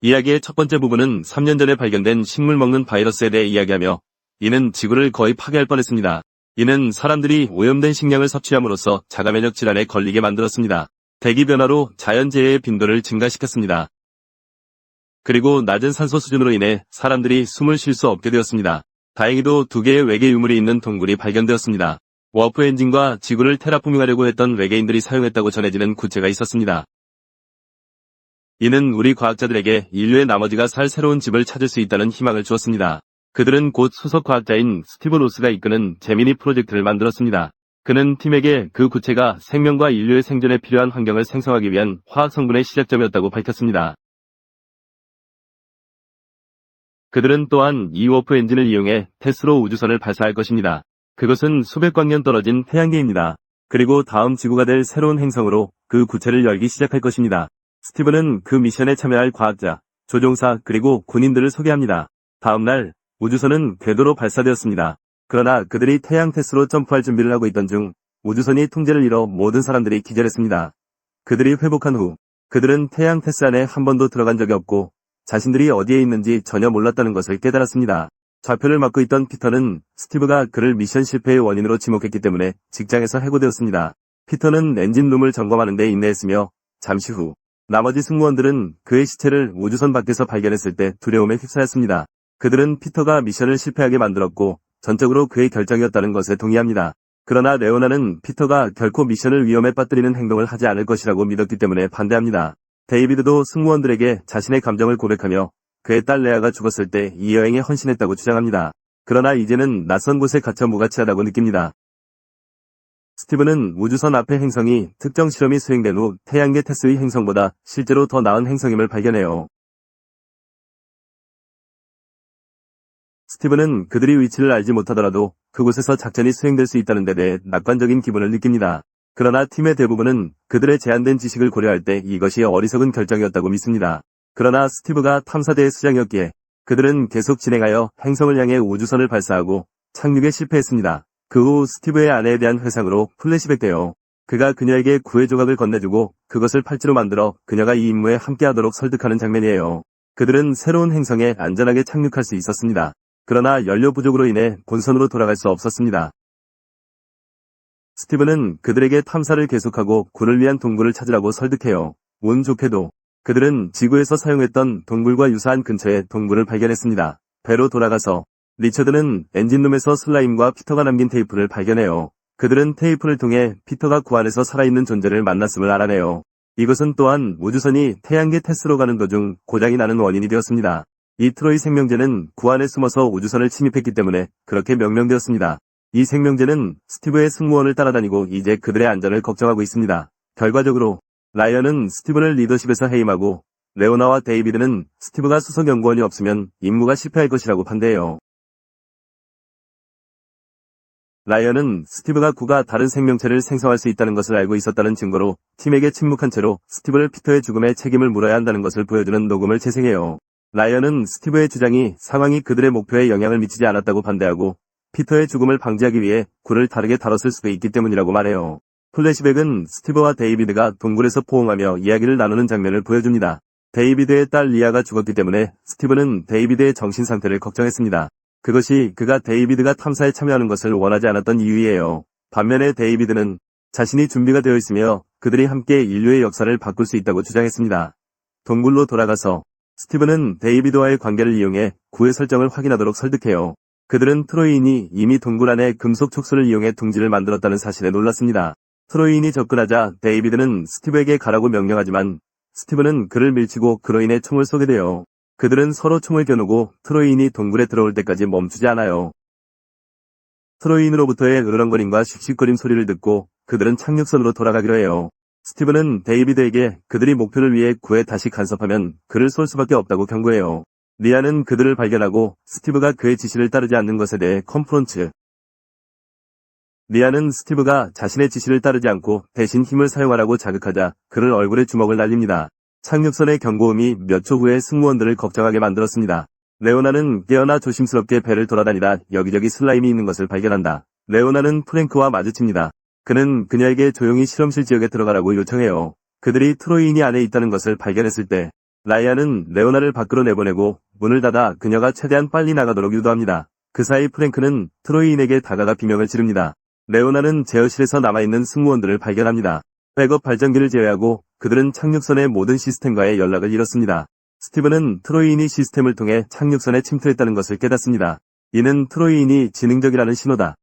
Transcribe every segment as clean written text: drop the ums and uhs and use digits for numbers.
이야기의 첫 번째 부분은 3년 전에 발견된 식물 먹는 바이러스에 대해 이야기하며 이는 지구를 거의 파괴할 뻔했습니다. 이는 사람들이 오염된 식량을 섭취함으로써 자가면역 질환에 걸리게 만들었습니다. 대기 변화로 자연재해의 빈도를 증가시켰습니다. 그리고 낮은 산소 수준으로 인해 사람들이 숨을 쉴 수 없게 되었습니다. 다행히도 2개의 외계 유물이 있는 동굴이 발견되었습니다. 워프 엔진과 지구를 테라포밍하려고 했던 외계인들이 사용했다고 전해지는 구체가 있었습니다. 이는 우리 과학자들에게 인류의 나머지가 살 새로운 집을 찾을 수 있다는 희망을 주었습니다. 그들은 곧 수석 과학자인 스티브 로스가 이끄는 제미니 프로젝트를 만들었습니다. 그는 팀에게 그 구체가 생명과 인류의 생존에 필요한 환경을 생성하기 위한 화학 성분의 시작점이었다고 밝혔습니다. 그들은 또한 이 워프 엔진을 이용해 테스로 우주선을 발사할 것입니다. 그것은 수백억 년 떨어진 태양계입니다. 그리고 다음 지구가 될 새로운 행성으로 그 구체를 열기 시작할 것입니다. 스티브는 그 미션에 참여할 과학자, 조종사 그리고 군인들을 소개합니다. 다음 날 우주선은 궤도로 발사되었습니다. 그러나 그들이 태양 테스로 점프할 준비를 하고 있던 중 우주선이 통제를 잃어 모든 사람들이 기절했습니다. 그들이 회복한 후 그들은 태양 테스 안에 한 번도 들어간 적이 없고 자신들이 어디에 있는지 전혀 몰랐다는 것을 깨달았습니다. 좌표를 맡고 있던 피터는 스티브가 그를 미션 실패의 원인으로 지목했기 때문에 직장에서 해고되었습니다. 피터는 엔진룸을 점검하는 데 인내했으며 잠시 후 나머지 승무원들은 그의 시체를 우주선 밖에서 발견했을 때 두려움에 휩싸였습니다. 그들은 피터가 미션을 실패하게 만들었고 전적으로 그의 결정이었다는 것에 동의합니다. 그러나 레오나는 피터가 결코 미션을 위험에 빠뜨리는 행동을 하지 않을 것이라고 믿었기 때문에 반대합니다. 데이비드도 승무원들에게 자신의 감정을 고백하며 그의 딸 레아가 죽었을 때 이 여행에 헌신했다고 주장합니다. 그러나 이제는 낯선 곳에 갇혀 무가치하다고 느낍니다. 스티브는 우주선 앞의 행성이 특정 실험이 수행된 후 태양계 테스의 행성보다 실제로 더 나은 행성임을 발견해요. 스티브는 그들이 위치를 알지 못하더라도 그곳에서 작전이 수행될 수 있다는 데 대해 낙관적인 기분을 느낍니다. 그러나 팀의 대부분은 그들의 제한된 지식을 고려할 때 이것이 어리석은 결정이었다고 믿습니다. 그러나 스티브가 탐사대의 수장이었기에 그들은 계속 진행하여 행성을 향해 우주선을 발사하고 착륙에 실패했습니다. 그 후 스티브의 아내에 대한 회상으로 플래시백되어 그가 그녀에게 구해 조각을 건네주고 그것을 팔찌로 만들어 그녀가 이 임무에 함께하도록 설득하는 장면이에요. 그들은 새로운 행성에 안전하게 착륙할 수 있었습니다. 그러나 연료 부족으로 인해 본선으로 돌아갈 수 없었습니다. 스티브는 그들에게 탐사를 계속하고 굴을 위한 동굴을 찾으라고 설득해요. 운 좋게도 그들은 지구에서 사용했던 동굴과 유사한 근처에 동굴을 발견했습니다. 배로 돌아가서 리처드는 엔진룸에서 슬라임과 피터가 남긴 테이프를 발견해요. 그들은 테이프를 통해 피터가 구 안에서 살아있는 존재를 만났음을 알아내요. 이것은 또한 우주선이 태양계 테스로 가는 도중 고장이 나는 원인이 되었습니다. 이 트로이 생명체는 구 안에 숨어서 우주선을 침입했기 때문에 그렇게 명명되었습니다. 이 생명체는 스티브의 승무원을 따라다니고 이제 그들의 안전을 걱정하고 있습니다. 결과적으로 라이언은 스티브를 리더십에서 해임하고 레오나와 데이비드는 스티브가 수석 연구원이 없으면 임무가 실패할 것이라고 반대해요. 라이언은 스티브가 구가 다른 생명체를 생성할 수 있다는 것을 알고 있었다는 증거로 팀에게 침묵한 채로 스티브를 피터의 죽음에 책임을 물어야 한다는 것을 보여주는 녹음을 재생해요. 라이언은 스티브의 주장이 상황이 그들의 목표에 영향을 미치지 않았다고 반대하고 피터의 죽음을 방지하기 위해 구를 다르게 다뤘을 수도 있기 때문이라고 말해요. 플래시백은 스티브와 데이비드가 동굴에서 포옹하며 이야기를 나누는 장면을 보여줍니다. 데이비드의 딸 리아가 죽었기 때문에 스티브는 데이비드의 정신 상태를 걱정했습니다. 그것이 그가 데이비드가 탐사에 참여하는 것을 원하지 않았던 이유이에요. 반면에 데이비드는 자신이 준비가 되어 있으며 그들이 함께 인류의 역사를 바꿀 수 있다고 주장했습니다. 동굴로 돌아가서 스티브는 데이비드와의 관계를 이용해 구의 설정을 확인하도록 설득해요. 그들은 트로이인이 이미 동굴 안에 금속 촉수를 이용해 둥지를 만들었다는 사실에 놀랐습니다. 트로이인이 접근하자 데이비드는 스티브에게 가라고 명령하지만 스티브는 그를 밀치고 그로 인해 총을 쏘게 돼요. 그들은 서로 총을 겨누고 트로이인이 동굴에 들어올 때까지 멈추지 않아요. 트로이인으로부터의 으르렁거림과 씩씩거림 소리를 듣고 그들은 착륙선으로 돌아가기로 해요. 스티브는 데이비드에게 그들이 목표를 위해 구에 다시 간섭하면 그를 쏠 수밖에 없다고 경고해요. 리아는 그들을 발견하고 스티브가 그의 지시를 따르지 않는 것에 대해 컨프런트. 리아는 스티브가 자신의 지시를 따르지 않고 대신 힘을 사용하라고 자극하자 그를 얼굴에 주먹을 날립니다. 착륙선의 경고음이 몇 초 후에 승무원들을 걱정하게 만들었습니다. 레오나는 깨어나 조심스럽게 배를 돌아다니다 여기저기 슬라임이 있는 것을 발견한다. 레오나는 프랭크와 마주칩니다. 그는 그녀에게 조용히 실험실 지역에 들어가라고 요청해요. 그들이 트로이인이 안에 있다는 것을 발견했을 때 라이언은 레오나를 밖으로 내보내고 문을 닫아 그녀가 최대한 빨리 나가도록 유도합니다. 그 사이 프랭크는 트로이인에게 다가가 비명을 지릅니다. 레오나는 제어실에서 남아있는 승무원들을 발견합니다. 백업 발전기를 제외하고 그들은 착륙선의 모든 시스템과의 연락을 잃었습니다. 스티븐은 트로이인이 시스템을 통해 착륙선에 침투했다는 것을 깨닫습니다. 이는 트로이인이 지능적이라는 신호다.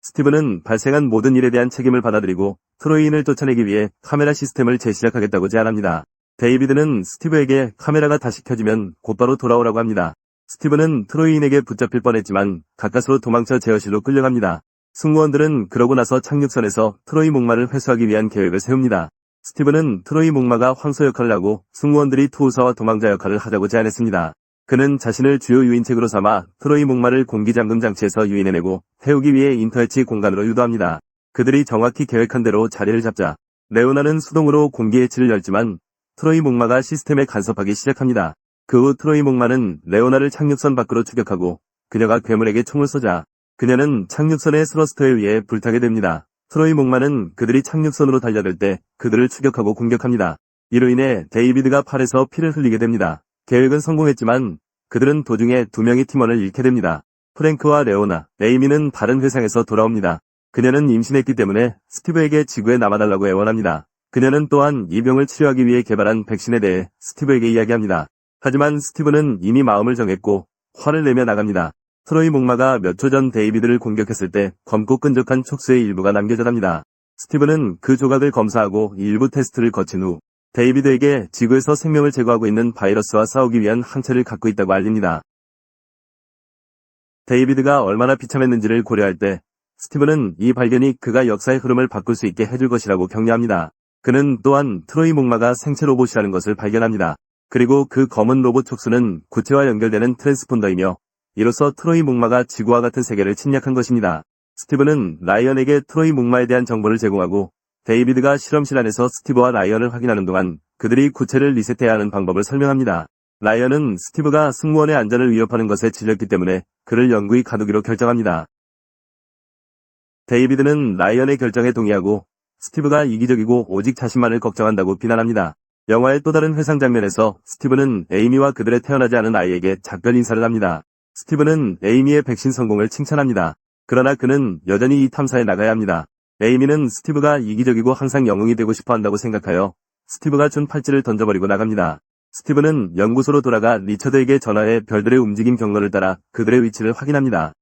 스티븐은 발생한 모든 일에 대한 책임을 받아들이고 트로이인을 쫓아내기 위해 카메라 시스템을 재시작하겠다고 제안합니다. 데이비드는 스티브에게 카메라가 다시 켜지면 곧바로 돌아오라고 합니다. 스티븐은 트로이인에게 붙잡힐 뻔했지만 가까스로 도망쳐 제어실로 끌려갑니다. 승무원들은 그러고 나서 착륙선에서 트로이 목마를 회수하기 위한 계획을 세웁니다. 스티븐은 트로이 목마가 황소 역할을 하고 승무원들이 투우사와 도망자 역할을 하자고 제안했습니다. 그는 자신을 주요 유인책으로 삼아 트로이 목마를 공기잠금 장치에서 유인해내고 태우기 위해 인터해치 공간으로 유도합니다. 그들이 정확히 계획한 대로 자리를 잡자 레오나는 수동으로 공기해치를 열지만 트로이 목마가 시스템에 간섭하기 시작합니다. 그 후 트로이 목마는 레오나를 착륙선 밖으로 추격하고 그녀가 괴물에게 총을 쏘자 그녀는 착륙선의 스러스터에 의해 불타게 됩니다. 트로이 목마는 그들이 착륙선으로 달려들 때 그들을 추격하고 공격합니다. 이로 인해 데이비드가 팔에서 피를 흘리게 됩니다. 계획은 성공했지만 그들은 도중에 2명의 팀원을 잃게 됩니다. 프랭크와 레오나, 에이미는 다른 회상에서 돌아옵니다. 그녀는 임신했기 때문에 스티브에게 지구에 남아달라고 애원합니다. 그녀는 또한 이 병을 치료하기 위해 개발한 백신에 대해 스티브에게 이야기합니다. 하지만 스티브는 이미 마음을 정했고 화를 내며 나갑니다. 트로이 목마가 몇 초 전 데이비드를 공격했을 때 검고 끈적한 촉수의 일부가 남겨졌답니다. 스티브는 그 조각을 검사하고 일부 테스트를 거친 후 데이비드에게 지구에서 생명을 제거하고 있는 바이러스와 싸우기 위한 항체를 갖고 있다고 알립니다. 데이비드가 얼마나 비참했는지를 고려할 때 스티브는 이 발견이 그가 역사의 흐름을 바꿀 수 있게 해줄 것이라고 격려합니다. 그는 또한 트로이 목마가 생체 로봇이라는 것을 발견합니다. 그리고 그 검은 로봇 촉수는 구체와 연결되는 트랜스폰더이며 이로써 트로이 목마가 지구와 같은 세계를 침략한 것입니다. 스티브는 라이언에게 트로이 목마에 대한 정보를 제공하고 데이비드가 실험실 안에서 스티브와 라이언을 확인하는 동안 그들이 구체를 리셋해야 하는 방법을 설명합니다. 라이언은 스티브가 승무원의 안전을 위협하는 것에 질렸기 때문에 그를 영구히 가두기로 결정합니다. 데이비드는 라이언의 결정에 동의하고 스티브가 이기적이고 오직 자신만을 걱정한다고 비난합니다. 영화의 또 다른 회상 장면에서 스티브는 에이미와 그들의 태어나지 않은 아이에게 작별 인사를 합니다. 스티브는 에이미의 백신 성공을 칭찬합니다. 그러나 그는 여전히 이 탐사에 나가야 합니다. 에이미는 스티브가 이기적이고 항상 영웅이 되고 싶어 한다고 생각하여 스티브가 준 팔찌를 던져버리고 나갑니다. 스티브는 연구소로 돌아가 리처드에게 전화해 별들의 움직임 경로를 따라 그들의 위치를 확인합니다.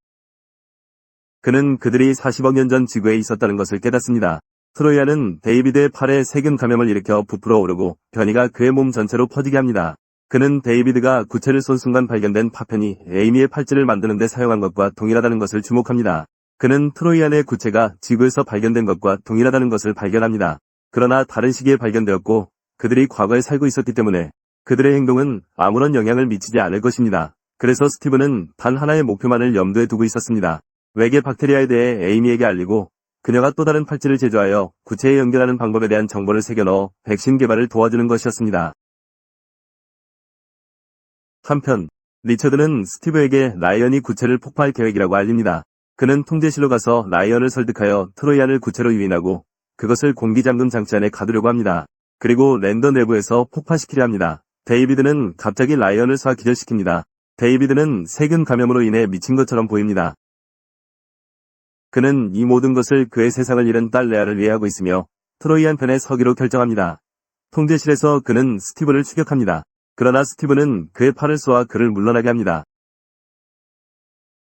그는 그들이 40억 년 전 지구에 있었다는 것을 깨닫습니다. 트로이아는 데이비드의 팔에 세균 감염을 일으켜 부풀어 오르고 변이가 그의 몸 전체로 퍼지게 합니다. 그는 데이비드가 구체를 쏜 순간 발견된 파편이 에이미의 팔찌를 만드는 데 사용한 것과 동일하다는 것을 주목합니다. 그는 트로이안의 구체가 지구에서 발견된 것과 동일하다는 것을 발견합니다. 그러나 다른 시기에 발견되었고 그들이 과거에 살고 있었기 때문에 그들의 행동은 아무런 영향을 미치지 않을 것입니다. 그래서 스티브는 단 하나의 목표만을 염두에 두고 있었습니다. 외계 박테리아에 대해 에이미에게 알리고 그녀가 또 다른 팔찌를 제조하여 구체에 연결하는 방법에 대한 정보를 새겨넣어 백신 개발을 도와주는 것이었습니다. 한편 리처드는 스티브에게 라이언이 구체를 폭파할 계획이라고 알립니다. 그는 통제실로 가서 라이언을 설득하여 트로이안을 구체로 유인하고 그것을 공기잠금 장치 안에 가두려고 합니다. 그리고 랜더 내부에서 폭파시키려 합니다. 데이비드는 갑자기 라이언을 쏴 기절시킵니다. 데이비드는 세균 감염으로 인해 미친 것처럼 보입니다. 그는 이 모든 것을 그의 세상을 잃은 딸 레아를 위해 하고 있으며 트로이안 편에 서기로 결정합니다. 통제실에서 그는 스티브를 추격합니다. 그러나 스티브는 그의 팔을 쏘아 그를 물러나게 합니다.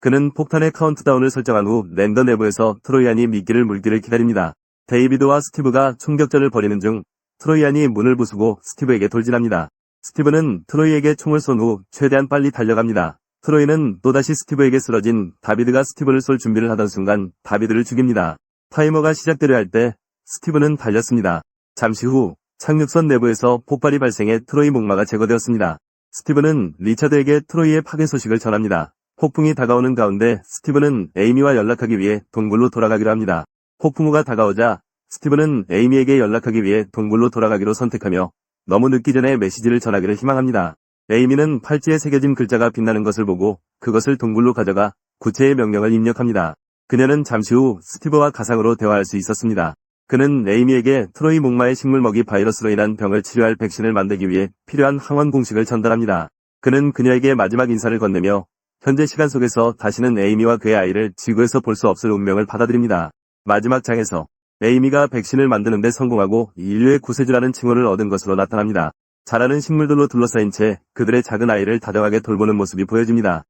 그는 폭탄의 카운트다운을 설정한 후 랜더 내부에서 트로이안이 미끼를 물기를 기다립니다. 데이비드와 스티브가 총격전을 벌이는 중 트로이안이 문을 부수고 스티브에게 돌진합니다. 스티브는 트로이에게 총을 쏜 후 최대한 빨리 달려갑니다. 트로이는 또다시 스티브에게 쓰러진 다비드가 스티브를 쏠 준비를 하던 순간 다비드를 죽입니다. 타이머가 시작되려 할 때 스티브는 달렸습니다. 잠시 후 착륙선 내부에서 폭발이 발생해 트로이 목마가 제거되었습니다. 스티브는 리처드에게 트로이의 파괴 소식을 전합니다. 폭풍이 다가오는 가운데 스티브는 에이미와 연락하기 위해 동굴로 돌아가기로 합니다. 폭풍우가 다가오자 스티브는 에이미에게 연락하기 위해 동굴로 돌아가기로 선택하며 너무 늦기 전에 메시지를 전하기를 희망합니다. 에이미는 팔찌에 새겨진 글자가 빛나는 것을 보고 그것을 동굴로 가져가 구체의 명령을 입력합니다. 그녀는 잠시 후 스티브와 가상으로 대화할 수 있었습니다. 그는 에이미에게 트로이 목마의 식물먹이 바이러스로 인한 병을 치료할 백신을 만들기 위해 필요한 항원 공식을 전달합니다. 그는 그녀에게 마지막 인사를 건네며 현재 시간 속에서 다시는 에이미와 그의 아이를 지구에서 볼 수 없을 운명을 받아들입니다. 마지막 장에서 에이미가 백신을 만드는 데 성공하고 인류의 구세주라는 칭호를 얻은 것으로 나타납니다. 자라는 식물들로 둘러싸인 채 그들의 작은 아이를 다정하게 돌보는 모습이 보여집니다.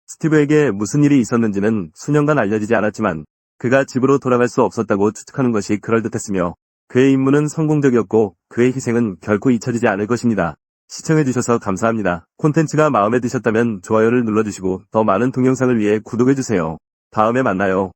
스티브에게 무슨 일이 있었는지는 수년간 알려지지 않았지만 그가 집으로 돌아갈 수 없었다고 추측하는 것이 그럴듯했으며 그의 임무는 성공적이었고 그의 희생은 결코 잊혀지지 않을 것입니다. 시청해주셔서 감사합니다. 콘텐츠가 마음에 드셨다면 좋아요를 눌러주시고 더 많은 동영상을 위해 구독해주세요. 다음에 만나요.